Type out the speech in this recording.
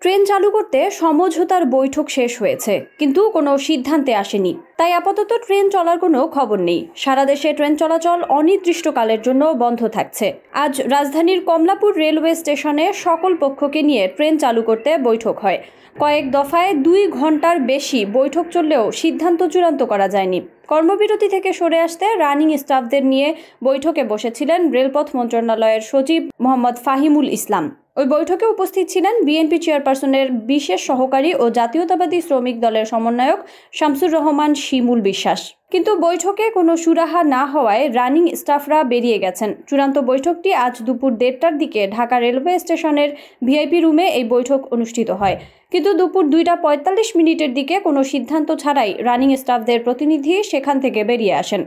Train চালু করতে সমঝোতার বৈঠক শেষ হয়েছে, কিন্তু কোনো সিদ্ধান্তে আসেনি। তাই আপাতত ট্রেন চলার কোনো খবর নেই। সারা দেশে ট্রেন চলাচল অনির্দিষ্টকালের জন্য বন্ধ থাকছে। আজ রাজধানীর কমলাপুর রেলওয়ে স্টেশনে সকল পক্ষকে নিয়ে ট্রেন চালু করতে বৈঠক হয়। কয়েক দফায় 2 ঘন্টার বেশি বৈঠক চললেও সিদ্ধান্ত চূড়ান্ত করা যায়নি। কর্মবিরতি থেকে সরে আসতে রানিং স্টাফদের নিয়ে বৈঠকে বসেছিলেন রেলপথ মন্ত্রণালয়ের সচিব মোহাম্মদ ফাহিমুল ইসলাম। ওই বৈঠকে উপস্থিত ছিলেন বিএনপি চেয়ারপারসনের বিশেষ সহকারী ও জাতীয়তাবাদী শ্রমিক দলের সমন্বয়ক শামসুর রহমান শিমুল বিশ্বাস। কিন্তু বৈঠকে কোনো সুরাহা না হওয়ায় রানিং স্টাফরা বেরিয়ে গেছেন। চূড়ান্ত বৈঠকটি আজ দুপুর 1:30টার দিকে ঢাকা রেলওয়ে স্টেশনের ভিআইপি রুমে এই বৈঠক অনুষ্ঠিত হয়। কিন্তু দুপুর 2:45 দিকে কোনো সিদ্ধান্ত ছাড়াই রানিং স্টাফদের প্রতিনিধি সেখান থেকে বেরিয়ে আসেন।